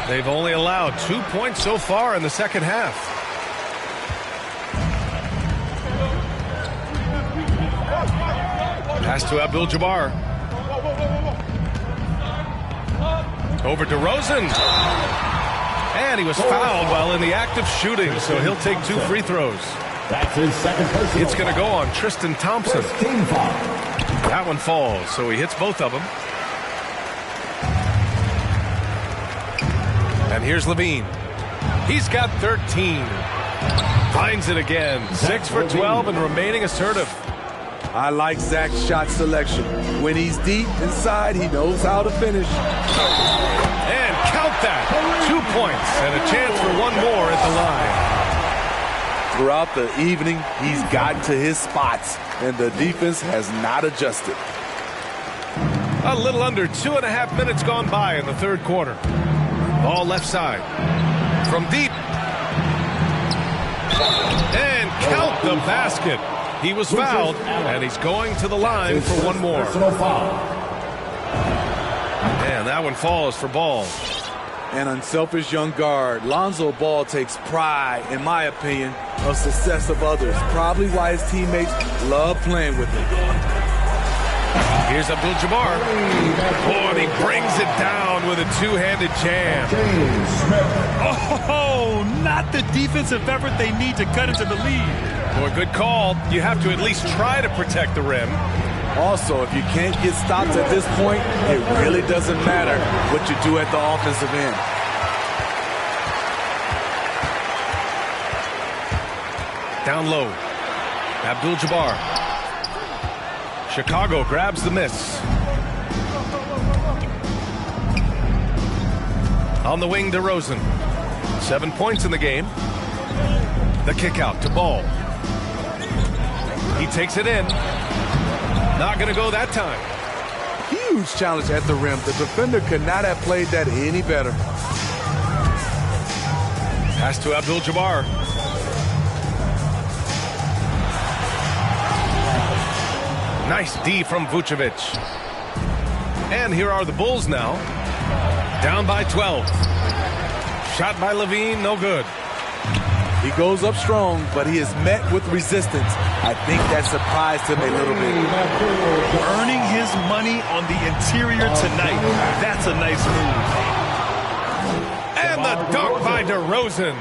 S3: They've only allowed 2 points so far in the second half. Pass to Abdul-Jabbar. Over to Rosen. And he was fouled while in the act of shooting, so he'll take 2 free throws.
S10: That's his second personal.
S3: It's going to go on Tristan Thompson.
S10: Team foul.
S3: That one falls, so he hits both of them. And here's Levine. He's got 13. Finds it again. 6 for 12 and remaining assertive.
S14: I like Zach's shot selection. When he's deep inside, he knows how to finish.
S3: And count that. 2 points and a chance for one more at the line.
S14: Throughout the evening, he's gotten to his spots, and the defense has not adjusted.
S3: A little under 2.5 minutes gone by in the third quarter. Ball left side. From deep. And count the basket. He was fouled, and he's going to the line for one more. And that one falls for Ball.
S14: An unselfish young guard. Lonzo Ball takes pride, in my opinion, of success of others. Probably why his teammates love playing with him.
S3: Here's Abdul-Jabbar. Oh, and he brings it down with a two-handed jam.
S4: Oh, not the defensive effort they need to cut into the lead.
S3: Boy, good call. You have to at least try to protect the rim.
S14: Also, if you can't get stopped at this point, it really doesn't matter what you do at the offensive end.
S3: Down low. Abdul-Jabbar. Chicago grabs the miss. On the wing, DeRozan. 7 points in the game. The kick out to Ball. He takes it in. Not going to go that time.
S14: Huge challenge at the rim. The defender could not have played that any better.
S3: Pass to Abdul-Jabbar. Nice D from Vucevic. And here are the Bulls now. Down by 12. Shot by Levine, no good.
S14: He goes up strong, but he is met with resistance. I think that surprised him a little bit.
S4: Earning his money on the interior tonight. That's a nice move.
S3: And the dunk by DeRozan.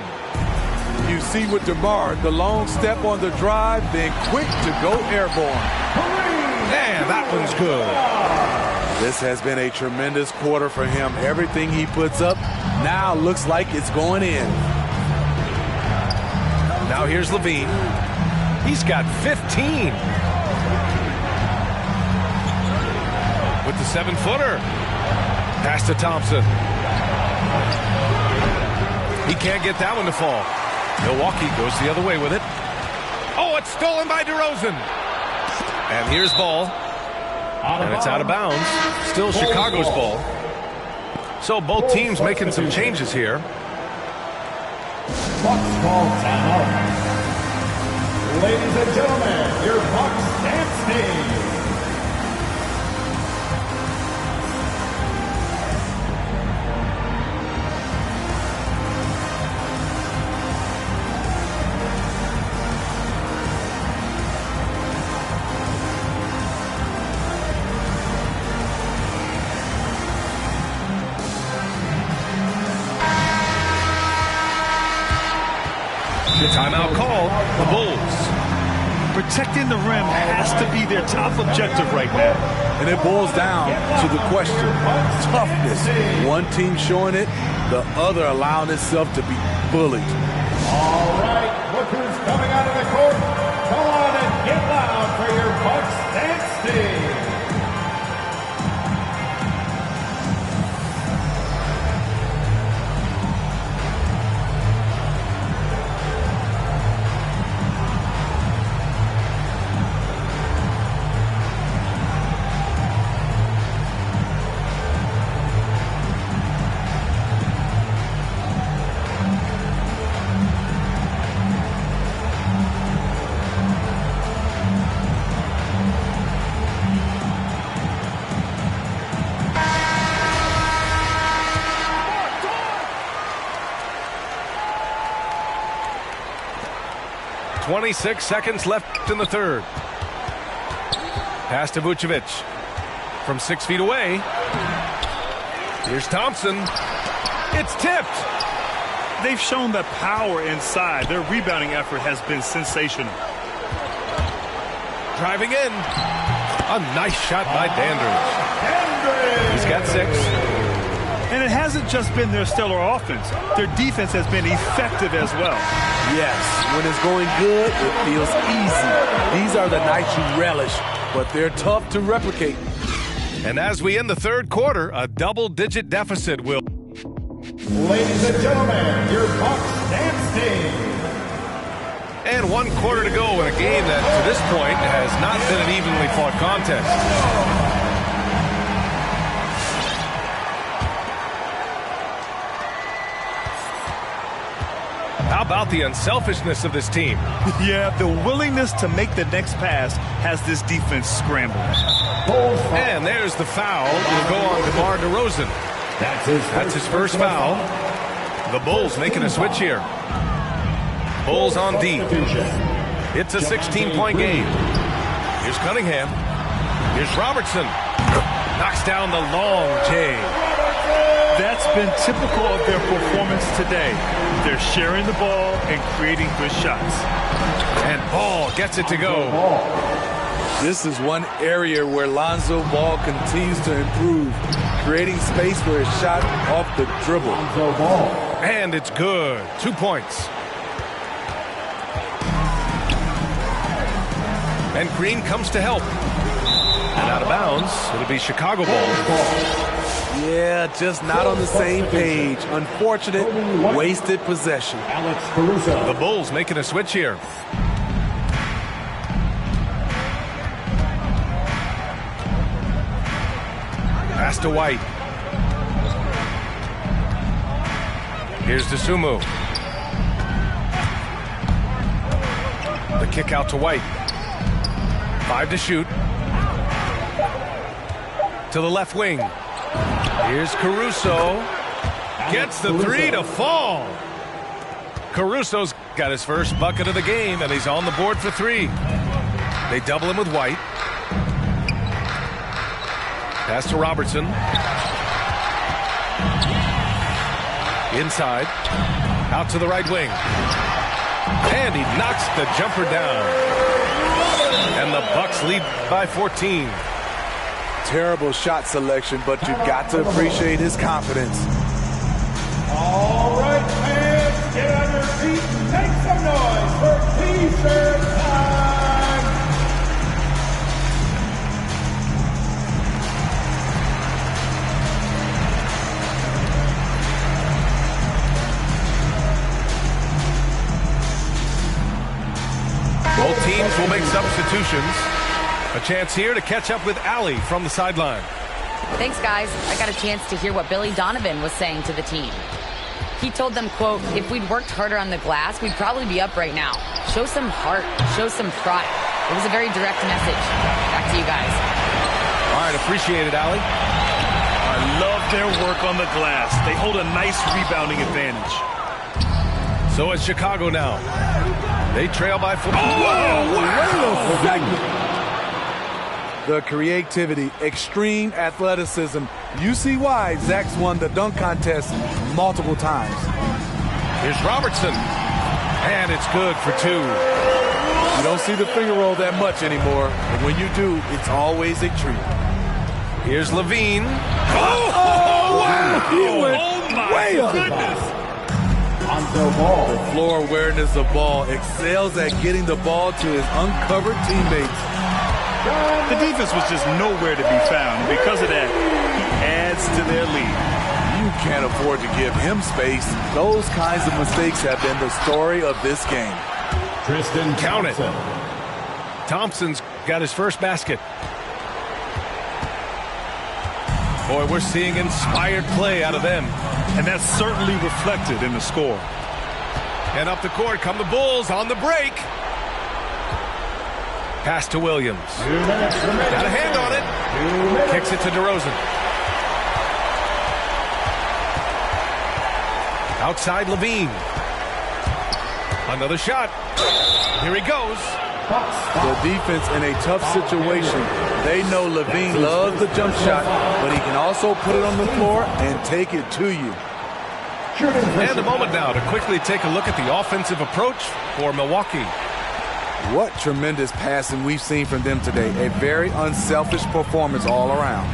S14: You see with DeMar, the long step on the drive, then quick to go airborne.
S3: And that one's good.
S14: This has been a tremendous quarter for him. Everything he puts up now looks like it's going in.
S3: Now here's Levine. He's got 15. With the 7-footer. Pass to Thompson. He can't get that one to fall. Milwaukee goes the other way with it. Oh, it's stolen by DeRozan. And here's ball. And it's out of bounds. Still Chicago's ball. So both teams making some changes here.
S10: Bucks ball timeout. Ladies and gentlemen, your Bucks dance team.
S3: Timeout call, the Bulls.
S4: Protecting the rim has to be their top objective right now.
S14: And it boils down to the question, toughness. One team showing it, the other allowing itself to be bullied.
S10: All right, look who's coming out of the court. Come on and get loud for your Bucks dance team.
S3: .26 seconds left in the third. Pass to Vucevic. From 6 feet away. Here's Thompson. It's tipped.
S4: They've shown the power inside. Their rebounding effort has been sensational.
S3: Driving in. A nice shot by Dandridge. He's got 6.
S4: And it hasn't just been their stellar offense. Their defense has been effective as well.
S14: Yes, when it's going good, it feels easy. These are the nights you relish, but they're tough to replicate.
S3: And as we end the third quarter, a double-digit deficit will.
S10: Ladies and gentlemen, your Bucks dance team.
S3: And 1 quarter to go in a game that, to this point, has not been an evenly fought contest. How about the unselfishness of this team?
S4: Yeah, the willingness to make the next pass has this defense scrambling.
S3: And there's the foul. Will go on DeMar DeRozan. That's his first foul. The Bulls making a switch here. Bulls on D. It's a 16-point game. Here's Cunningham. Here's Robertson. Knocks down the long J.
S4: That's been typical of their performance today. They're sharing the ball and creating good shots.
S3: And Ball gets it to go.
S14: This is one area where Lonzo Ball continues to improve, creating space for a shot off the dribble.
S3: And it's good. 2 points. And Green comes to help. And out of bounds, it'll be Chicago ball.
S14: Yeah, just not on the same page. Unfortunate, wasted possession.
S3: The Bulls making a switch here. Pass to White. Here's DeSumo. The kick out to White. 5 to shoot. To the left wing. Here's Caruso. Gets the 3 to fall. Caruso's got his first bucket of the game, and he's on the board for 3. They double him with White. Pass to Robertson. Inside. Out to the right wing. And he knocks the jumper down. And the Bucks lead by 14.
S14: Terrible shot selection, but you've got to appreciate his confidence.
S10: All right, fans, get on your feet and make some noise for T-shirt time.
S3: Both teams will make substitutions. A chance here to catch up with Allie from the sideline.
S15: Thanks, guys. I got a chance to hear what Billy Donovan was saying to the team. He told them, quote, if we'd worked harder on the glass, we'd probably be up right now. Show some heart. Show some pride. It was a very direct message. Back to you guys.
S3: All right, appreciate it, Allie.
S4: I love their work on the glass. They hold a nice rebounding advantage.
S3: So it's Chicago now. They trail by 4.
S14: The creativity, extreme athleticism. You see why Zach's won the dunk contest multiple times.
S3: Here's Robertson. And it's good for 2.
S14: You don't see the finger roll that much anymore. But when you do, it's always a treat.
S3: Here's Levine.
S14: Wow! He went way up. The floor awareness of ball, excels at getting the ball to his uncovered teammates.
S4: The defense was just nowhere to be found. Because of that, he adds to their lead.
S14: You can't afford to give him space. Those kinds of mistakes have been the story of this game.
S3: Tristan, count it. Thompson's got his first basket. Boy, we're seeing inspired play out of them.
S4: And that's certainly reflected in the score.
S3: And up the court come the Bulls on the break. Pass to Williams. Got a hand on it. Kicks it to DeRozan. Outside Levine. Another shot. Here he goes.
S14: The defense in a tough situation. They know Levine loves the jump shot, but he can also put it on the floor and take it to you.
S3: And a moment now to quickly take a look at the offensive approach for Milwaukee.
S14: What tremendous passing we've seen from them today. A very unselfish performance all around.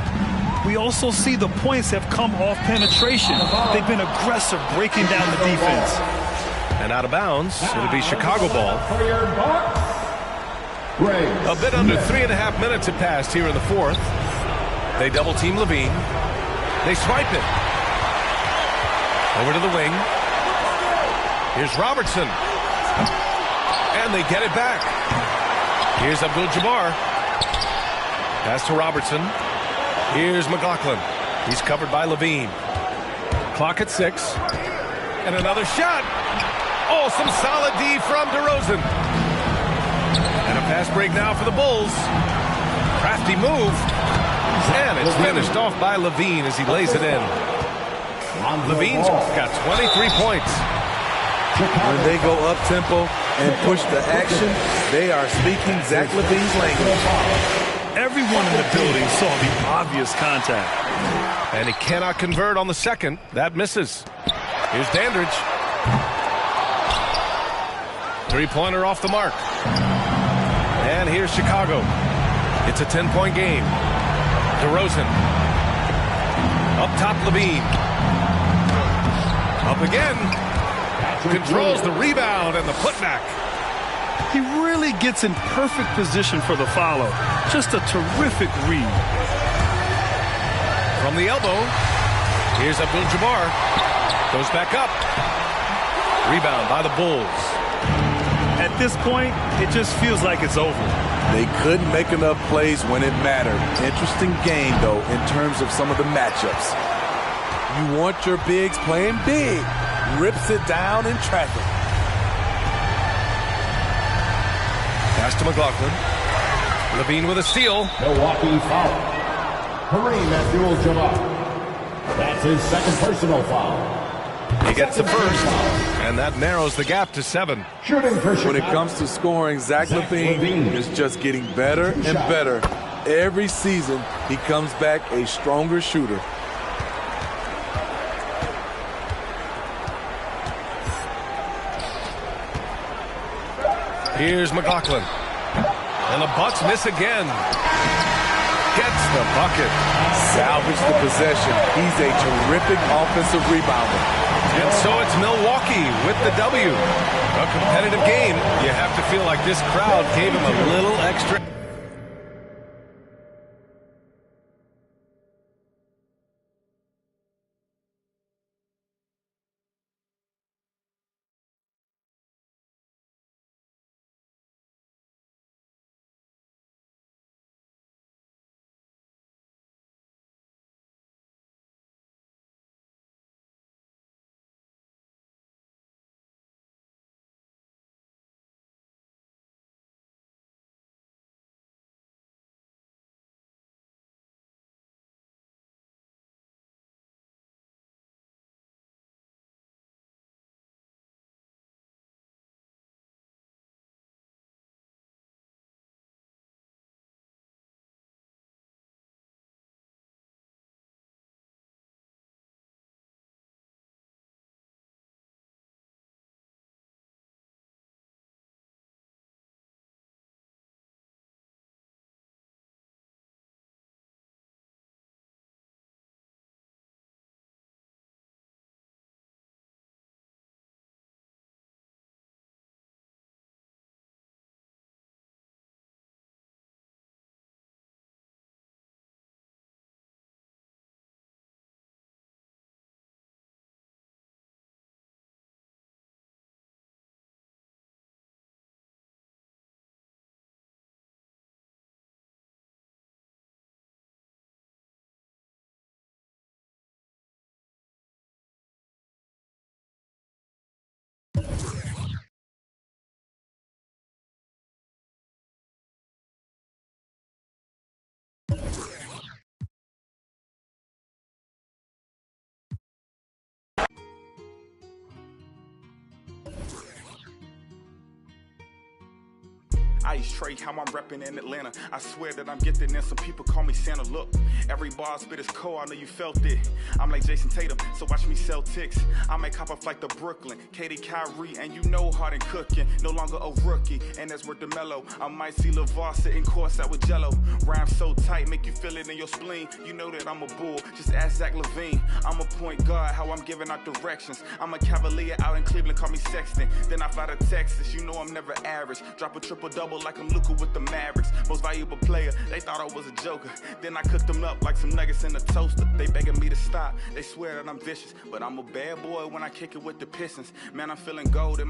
S4: We also see the points have come off penetration. They've been aggressive breaking down the defense.
S3: And out of bounds, it'll be Chicago ball. A bit under 3.5 minutes have passed here in the fourth. They double team Levine. They swipe it. Over to the wing. Here's Robertson. And they get it back. Here's Abdul-Jabbar. Pass to Robertson. Here's McLaughlin. He's covered by Levine. Clock at 6. And another shot. Oh, some solid D from DeRozan. And a fast break now for the Bulls. Crafty move. And it's finished off by Levine as he lays it in. Levine's got 23 points.
S14: When they go up-tempo and push the action, they are speaking Zach Levine's language.
S4: Everyone in the building saw the obvious contact.
S3: And he cannot convert on the second. That misses. Here's Dandridge. Three-pointer off the mark. And here's Chicago. It's a 10-point game. DeRozan. Up top, Levine. Up again. Controls the rebound and the putback.
S4: He really gets in perfect position for the follow. Just a terrific read.
S3: From the elbow, here's Abdul-Jabbar. Goes back up. Rebound by the Bulls.
S4: At this point, it just feels like it's over.
S14: They couldn't make enough plays when it mattered. Interesting game, though, in terms of some of the matchups. You want your bigs playing big. Rips it down in traffic.
S3: Pass to McLaughlin. Levine with a steal.
S10: Milwaukee foul. Kareem Abdul-Jabbar. That's his second personal foul.
S3: He gets the first, and that narrows the gap to 7.
S10: Shooting for Chicago.
S14: When it comes to scoring, Zach LaVine is just getting better and better. Every season, he comes back a stronger shooter.
S3: Here's McLaughlin. And the Bucks miss again. Gets the bucket.
S14: Salvage the possession. He's a terrific offensive rebounder.
S3: And so it's Milwaukee with the W. A competitive game. You have to feel like this crowd gave him a little extra.
S16: Ice Trey, how I'm reppin' in Atlanta. I swear that I'm getting in. Some people call me Santa. Look, every bar I spit is cold. I know you felt it. I'm like Jason Tatum, so watch me sell ticks. I might cop a flight to Brooklyn, Katie, Kyrie, and you know Harden cooking. No longer a rookie, and that's worth the mellow. I might see LeVar sitting courtside with Jello. Rhyme so tight, make you feel it in your spleen. You know that I'm a bull. Just ask Zach LaVine. I'm a point guard, how I'm giving out directions. I'm a Cavalier out in Cleveland, call me Sexton. Then I fly to Texas. You know I'm never average. Drop a triple-double like I'm Luka with the Mavericks. Most valuable player, they thought I was a joker. Then I cooked them up like some nuggets in a toaster. They begging me to stop, they swear that I'm vicious. But I'm a bad boy when I kick it with the Pistons. Man, I'm feeling gold in my